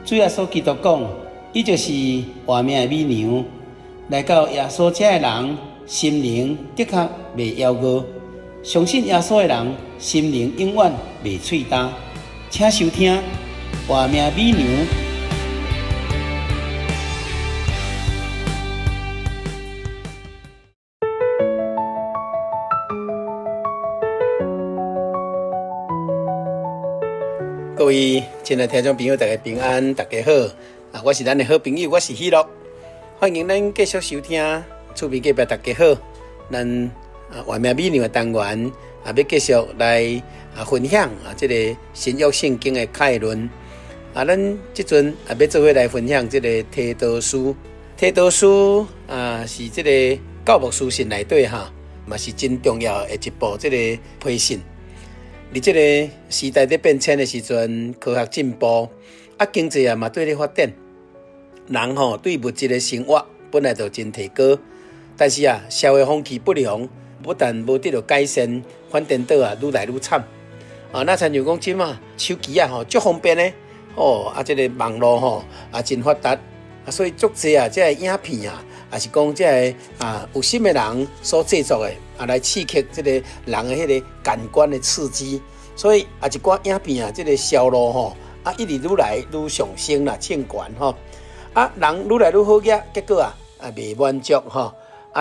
主耶稣基督讲，伊就是活命的美娘，来到耶稣遮的人，心灵的确袂夭饿。相信耶稣的人，心灵永远袂脆干。请收听《活命美娘》。各位亲爱的听众朋友，大家平安，大家好。我是咱的好朋友，我是喜乐，欢迎咱继续收听厝边隔壁大家好。咱活命美娘的单元要继续来分享这个新约圣经的概论。咱这阵要做伙来分享这个提多书。提多书是这个教牧书信内底嘛是真重要的一部这个批信。伫这个时代在变迁的时阵，科学进步，经济嘛对咧发展，人对物质的生活本来就真提高，但是社会风气不良，不但无得到改善，反颠倒愈来愈惨。那像讲即嘛，手机足方便咧，这个网络真发达，所以足侪这个影片也是讲这个有心的人所制作的。来刺激这个人的迄个感官的刺激，所以一寡影片这个销路一直愈来愈上升啦，称悬人愈来愈好个，结果未满足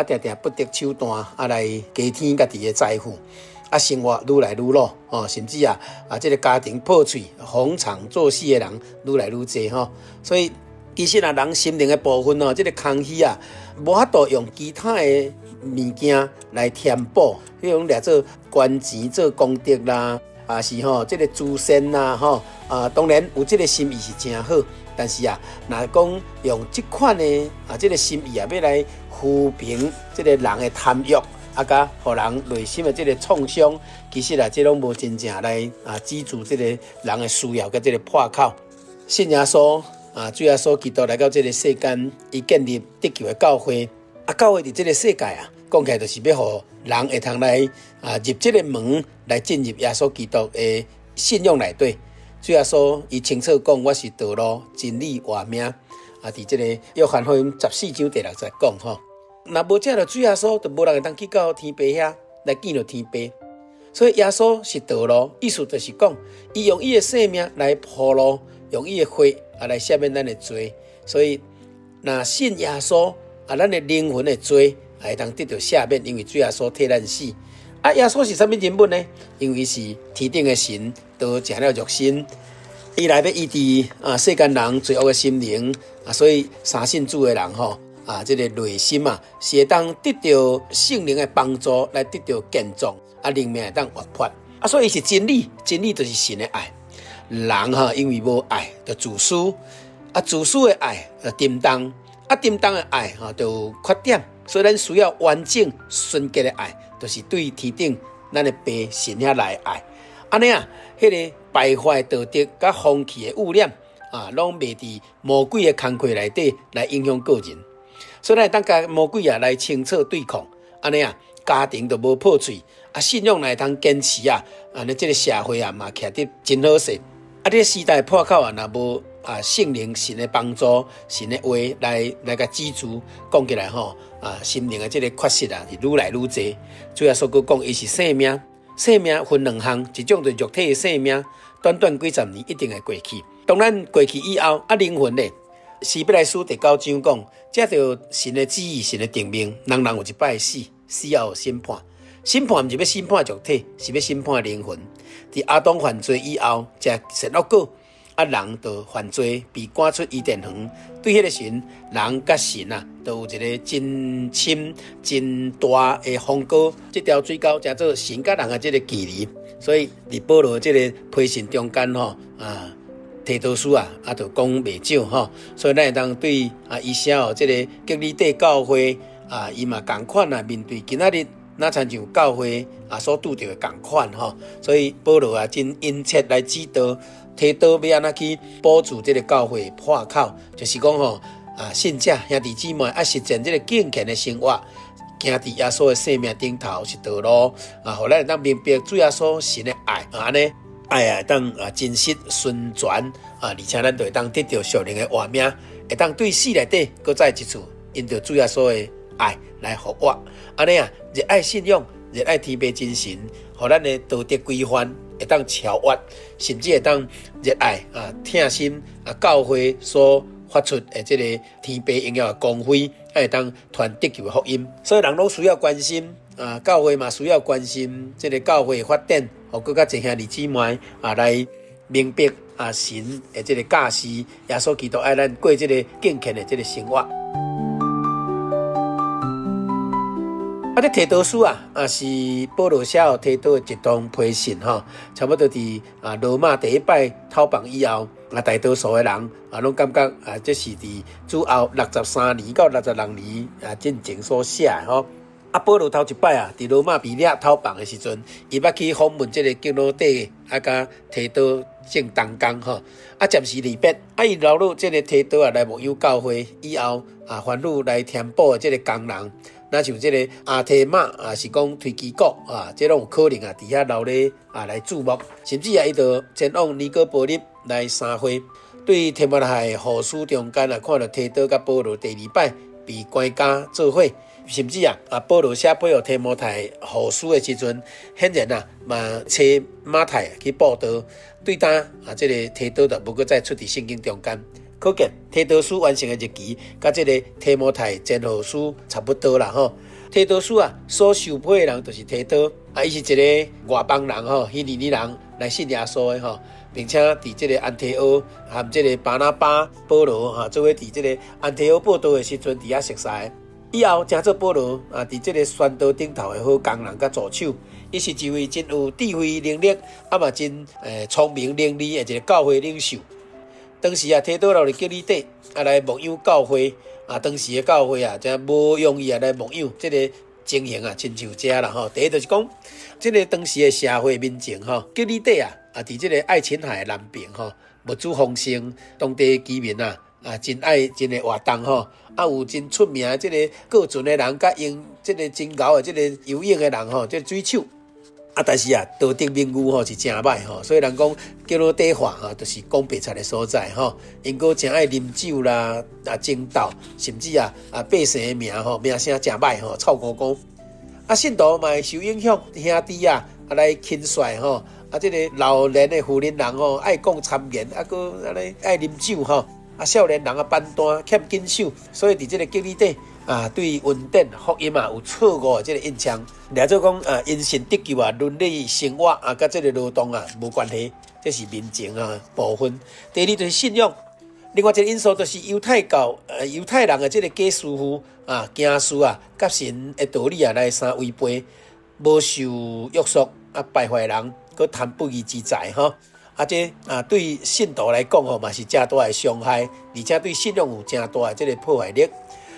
定定不得手段来加添家己的财富，生活愈来愈落甚至这个家庭破碎、逢场作戏的人愈来愈多所以其实人心灵的部分这个空虚无法度用其他的物件来填补，比如掠做捐钱、做功德啦，是这个慈善啦，当然有这个心意是真好，但是若讲用这款的这个心意要来抚平这个人的贪欲，甲互人内心的这个创伤，其实这拢无真正来资助这个人的需要，甲这个破口。信耶稣主耶稣基督来到这个世间，伊建立得救的教会。教会伫这个世界讲起来就是要互人会通来入这个门来进入耶稣基督的信仰内底。主耶稣伊清楚讲，我是道路、真理、活命。伫这个约翰福音14章第6节讲若无这主耶稣，就无人会当去到天父遐来见到天父。所以耶稣是道路，意思就是讲，伊用伊的生命来铺路，用伊的血来赦免咱的罪。所以若信耶稣咱的灵魂的罪会当得到赦免，因为主耶稣替咱死。耶稣是啥物人物呢？因为是天顶的神，都成了肉身，伊来要医治世间人罪恶的心灵所以相信主的人这个内心是会当得到圣灵的帮助，来得到健壮灵命会当活泼所以是真理，真理就是神的爱。人因为无爱，就自私自私的爱就沉重沉重的爱就有缺点，所以咱需要完整纯洁的爱，就是对天顶咱的爸神遐来的爱。安尼迄个败坏道德甲风气的污染拢袂伫魔鬼的工课内底来影响个人，所以咱当甲魔鬼来清楚对抗。安尼家庭就无破碎信仰来通坚持尼这个社会嘛徛得真好势这个时代破口若无圣灵神的帮助，神的话来甲支持，讲起来心灵的这个缺失是愈来愈多。主要所讲，伊是生命，生命分两项，一种就是肉体的生命，短短几十年一定会过去。当然过去以后灵魂咧，希伯来书第9章讲，这就神的旨意，神的定命，人有一摆死，死后有审判。审判毋是要审判肉体，是要审判灵魂。伫亚当犯罪以后，食善恶果。人就犯罪，被赶出伊甸园。对迄个神，人甲神都有一个真深、真大的鸿沟。这条水沟叫做神甲人的这个距离。所以伫保罗这个批信中间提多书就讲袂少所以咱会当对以下这个革哩底教会伊嘛同款面对今仔日那参像教会所拄到的同款所以保罗真殷切来指导。提多要安怎去补助这个教会破口，就是讲信者兄弟姊妹实践这个敬虔的生活，行伫耶稣的生命顶头是道路互咱会当明白主耶稣神的爱安尼爱当真实顺传而且咱就会当得到属灵的活命，会当对死内底搁再一次因着主耶稣的爱来复活。安尼热爱信仰，热爱天父真神，互咱的道德规范会当超越，甚至会当热爱疼心教会所发出的这个天父荣耀的光辉，会当传得救的福音。所以人都需要关心教会嘛，需要关心这个教会的发展，互更加侪兄弟姊妹来明白神的这个教示，耶稣基督爱咱过这个敬虔的这个生活。这提多书是保罗写予提多的一封批信差不多伫罗马第一摆讨棒以后，大多数的人拢感觉这是伫主后63年到66年进前所写的保罗头一摆伫罗马比勒讨棒的时阵，伊捌去访问这个基罗底甲提多正同工暂时离别伊留落这个提多来牧养教会以后吩咐来填补的这个工人。那像这个阿提马是讲推基国这拢有可能伫遐留咧来注目，甚至伊就前往尼哥波利来参会。对提摩太后书中间看到提多甲保罗第二摆被关家做伙，甚至保罗写配合提摩太后书的时阵，显然嘛找马太去报道，对他这个提多就无搁再出伫圣经中间。可见提多书完成的日期，甲这个提摩太前后书差不多啦提多书所受配的人就是提多伊是一个外邦人希利尼人来信耶稣的并且伫这个安提阿和这个巴拿巴、保罗做伙伫这个安提阿报道的时阵伫遐熟识。以后成做保罗伫这个宣道顶头的好工人甲助手，伊是一位真有智慧能力嘛真聪明伶俐的一个教会领袖。当时提多留伫基利底来牧养教会当时的教会真无容易来牧养，这个情形亲像这啦第一就是讲，这个当时的社会民情基利底伫这个爱琴海的南边物资丰盛，当地居民真爱真的活动有真出名的这个各船的人，甲用这个真牛的这个游泳的人这个水手。但是道德名誉是真歹所以人讲基罗底话就是讲白贼的所在因个真爱啉酒啦争斗，甚至百姓的名声真歹臭公公。信徒嘛会受影响，兄弟来轻率这个老年的妇人人爱讲谗言搁爱啉酒少年人班单欠紧守，所以伫这个基利底对稳定福音有错误的这个印象，了做讲因信得救伦理生活甲这个劳动无关系，这是民情部分。第二就是信仰，另外一个因素就是犹太人的这个假师傅行事甲神的道理来相违背，无受约束败坏人，佮贪不义之财这对信徒来讲嘛是真大的伤害，而且对信仰有真大的这个破坏力。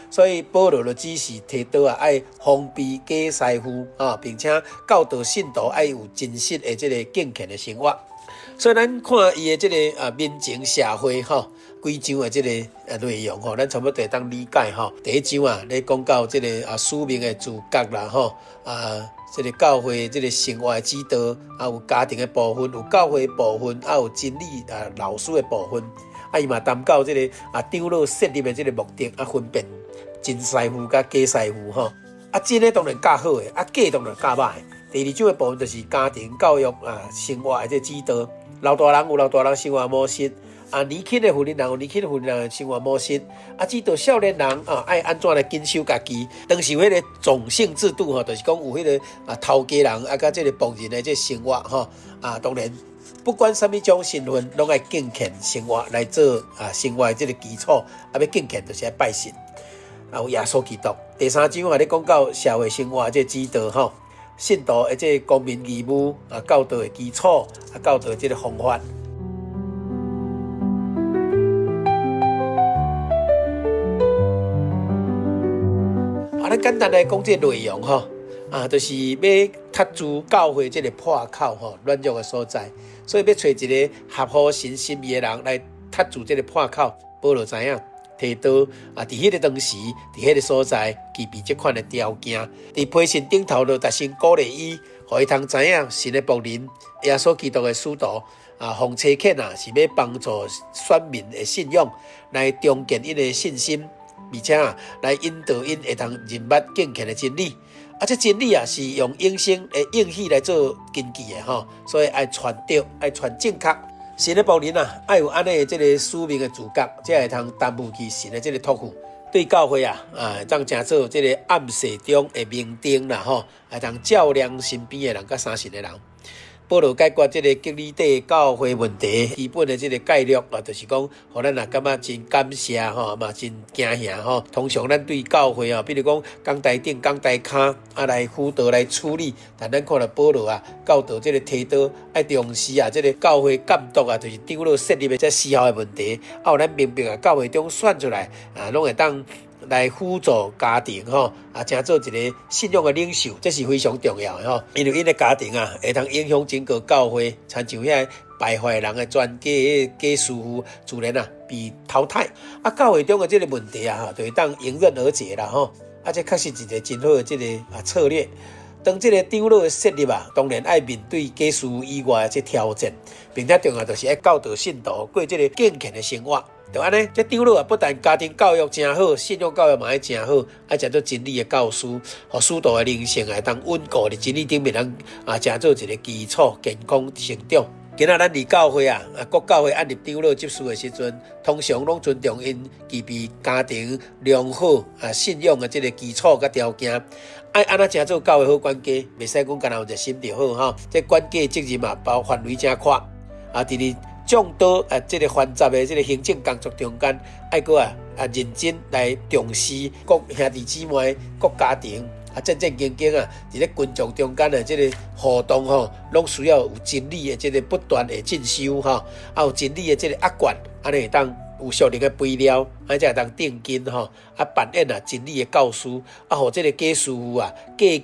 所以保罗就指示提多爱防备假师傅并且教导信徒爱有真实的这个敬虔的生活。所以咱看伊的这个民情社会规章的这个内容咱差不多当理解第一章咧讲到这个使命的自觉啦这个教会这个生活的指导有家庭的部分，有教会的部分有真理老师的部分伊嘛谈到这个长老设立的这个目的分辨真师傅甲假师傅真的当然较好的假当然较歹的。第二种的部分就是家庭教育生活的这指导，老大人有老大人生活模式年轻的妇人人有年轻的妇人人的生活模式指导少年人爱安怎来坚守家己。当时有迄个种姓制度就是讲有迄个头家人甲这个仆人的这生活当然不管什么种身份，拢爱敬虔生活来做生活的这个基础要敬虔就是要拜神有耶稣基督。第三章咧讲到社会生活的这指导信徒的这公民义务教导的基础教导的这个方法。咱简单来讲这个内容就是要踏足教会这个破口软弱的所在，所以要找一个合乎神心意的人来踏足这个破口。保罗知影提多伫迄个当时伫迄个所在具备这款的条件，伫批信顶头就特先鼓励伊互伊通知影神的仆人耶稣基督的使徒奉差遣是要帮助选民的信仰，来重建因的信心，而且来引导因会通认捌敬虔的真理。这真理是用永生的应许来做根基的所以爱传对，爱传正确。神的仆人爱有安尼这个使命的自觉，才会通担负起神的这个托付。对教会当成做这个暗室中的明灯啦会通照亮身边的人甲相信的人。保罗解决这个吉利底教会问题基本的这个概略就是讲，互咱感觉真感谢嘛真惊吓通常咱对教会比如讲讲台顶、讲台骹来辅导来处理，但咱看到保罗教导这个提多爱重视这个教会监督就是长老设立的这思考的问题，有咱明白教会中选出来拢会当来辅助家庭成做一个信仰的领袖，这是非常重要的因为因的家庭会通影响整个教会，亲像遐败坏人的全家假师傅自然被淘汰。教会中的这个问题就会当迎刃而解啦这确实是一个真好的这个策略。当这个长老的设立当然爱面对假师傅以外的这挑战，并且重要就是要教导信徒过这个敬虔的生活。就安尼，这长老不但家庭教育真好，信仰教育嘛真好，爱食做真理的教师，互使徒的灵性当稳固伫真理顶面，成做一个基础，健康成长。今仔咱离教会各教会按立长老执事的时阵，通常拢尊重因具备家庭良好信仰的这个基础甲条件。爱安怎成做教会好管家，袂使讲干那有热心就好这管家的责任包范围真宽伫众多这个繁杂的这个行政工作中间，爱搁认真来重视各兄弟姊妹、各家庭正正经经伫咧群众中间的这个互动拢需要有真理的这个不断的进修有真理的这个压管，安尼会当有属灵的肥料，才会当定根扮演真理的教师互这个假师傅假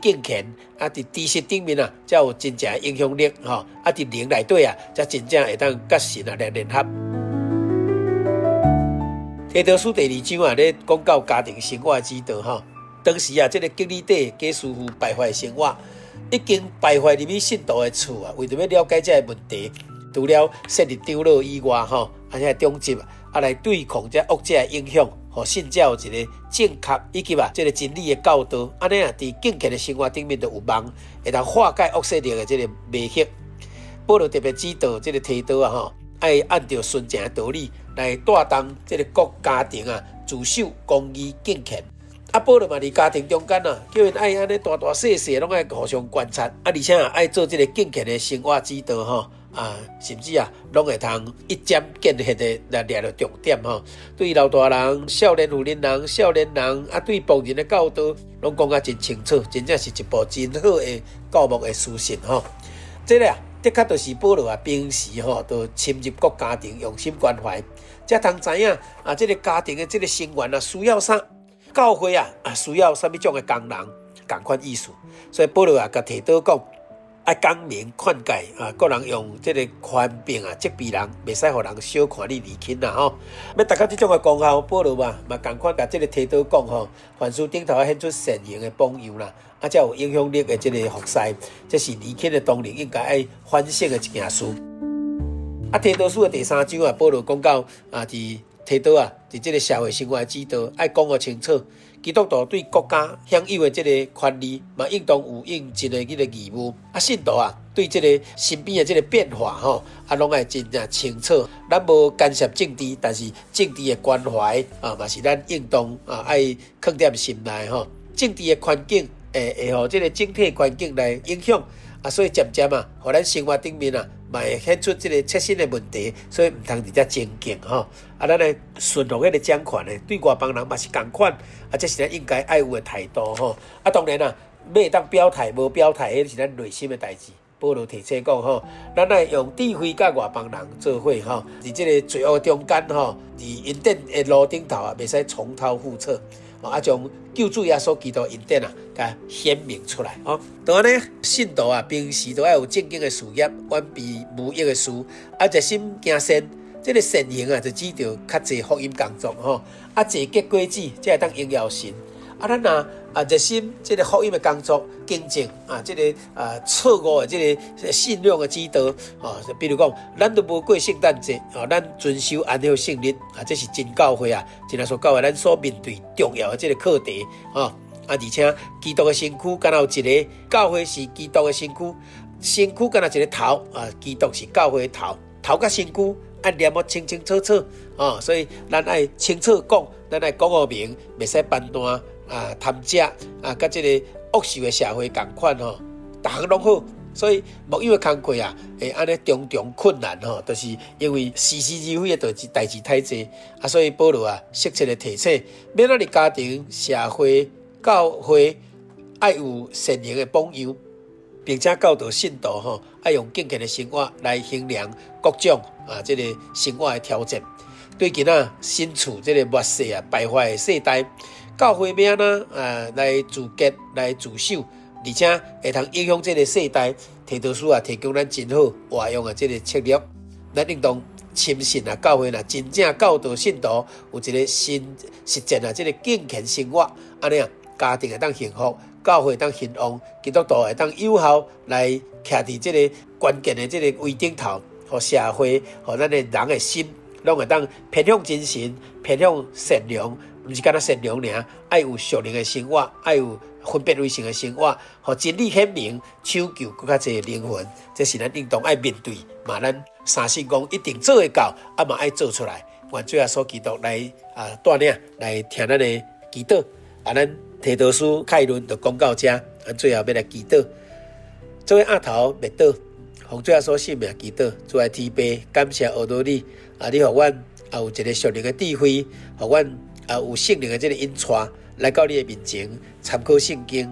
敬虔伫知识顶面才有真正的影响力伫灵内底才真正会当甲神来联合。提多书第2章咧讲到家庭生活之道当时这个吉利底假师傅败坏生活，已经败坏入去信徒的厝为着要了解这个问题，除了设立长老以外且中级来对抗这恶者的影响，互信者有一个正确以及这个真理的教导，安尼伫敬虔的生活顶面就有望会当化解恶势力的这个迷惑。保罗特别指导这个提多爱按照纯正的道理来带动这个各家庭自守公义敬虔。保罗嘛伫家庭中间叫因爱安尼大大细细拢爱互相观察而且爱做这个敬虔的生活指导甚至拢会通一针见血的来抓到重点对老大人、少年妇人人、少年人对仆人的教导，拢讲真清楚，真正是一部真好的教牧的书信这个的确就是保罗平时都深入各家庭，用心关怀，才通知影这个家庭的这个成员需要啥，教会需要什么种的工人，同款意思。所以保罗甲提多讲，爱讲明劝诫个人用这个宽病责备人，袂使互人小看你离亲要达到这种的功效，保罗嘛同款甲这个提多讲凡事顶头要显出善行的榜样啦，才有影响力的这个服侍，这是离亲的当年应该爱反省的一件事。提多书的第3章保罗讲到伫提多伫这个社会生活指导，爱讲清楚。基督徒对国家享有的这个权利，嘛应当有应尽的这个义务。信徒对这个身边的这个变化拢爱真正清楚。咱无干涉政治，但是政治的关怀嘛是咱应当爱放在心内政治的环境会互这个整体环境来影响所以渐渐互咱生活顶面嘛会显出这个切身的问题，所以唔通直接前进咱来顺从迄个掌权的，对外邦人嘛是同款这是咱应该爱有的态度当然要当表态无表态，迄是咱内心的代志。保罗提醒讲咱爱用智慧甲外邦人做伙伫这个罪恶中间伫恩典的路顶头袂使重蹈覆辙将救主耶稣基督恩典甲显明出来当然呢，信徒平时都要有正经的事业，远避无益的事热心行善。这个善行就指着较济福音工作坐结果子，才会当荣耀神咱若热心这个福音的工作，敬正这个错误的这个信仰的指导比如讲，咱都无过圣诞节咱遵守安息圣日这是真教会真来说教会咱所面对重要的这个课题而且基督的身躯敢有一个，教会是基督的身躯，身躯敢有一个头基督是教会的头，头甲身躯念得清清楚楚所以咱爱清楚讲，咱爱讲个明，袂使band断贪食甲这个恶习的社会同款逐项拢好。所以牧养的工课会安尼重重困难就是因为时时而非的代志太济所以保罗适切的提醒，免咱的家庭、社会、教会爱有善良的榜样，并且教导信徒爱用敬虔的生活来衡量各种这个生活的挑战。对今身处这个末世败坏的世代，教会要安怎来自洁、来自守，而且会通影响这个世代。提多书提供咱真好活用的这个策略，咱应当深信教会真正教导信徒有一个新实践这个敬虔生活，安尼家庭会当幸福，教会会当兴旺，基督徒会当有效来徛伫这个关键的这个位顶头，互社会、互咱的人的心，拢会当偏向真神，偏向善良，不是干那善良尔，爱有属灵的生活，爱有分别为圣的生活，互真理显明，抢救更较侪灵魂，这是咱应当爱面对，嘛咱三信讲一定做会到，嘛爱做出来。愿主耶稣基督来带领，来听咱的祈祷。咱提多书概论就讲到这，最后要来祈祷。作为额头灭倒，奉主耶稣圣名祈祷，主来天父，感谢学到你你互阮有一个属灵的智慧，互阮有圣灵的这个引带。来到你的面前，参考圣经，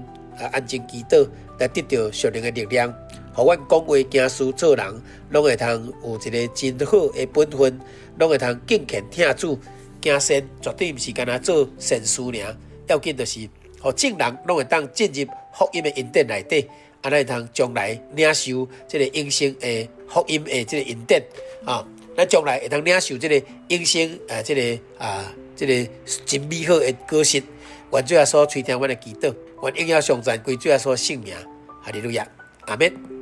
安静祈祷，来得到属灵的力量，互阮讲话、行事、做人，拢会通有一个真好的本分，拢会通敬虔听主，行善，绝对毋是干那做善事尔。要紧就是互众人拢会当进入福音的恩典内底，安尼会通将来领受这个永生的福音的这个恩典咱将来会通领受这个永生这个真美好的果实。愿主耶稣垂听阮的祈祷，愿荣耀颂赞归主耶稣圣名，哈利路亚，阿们。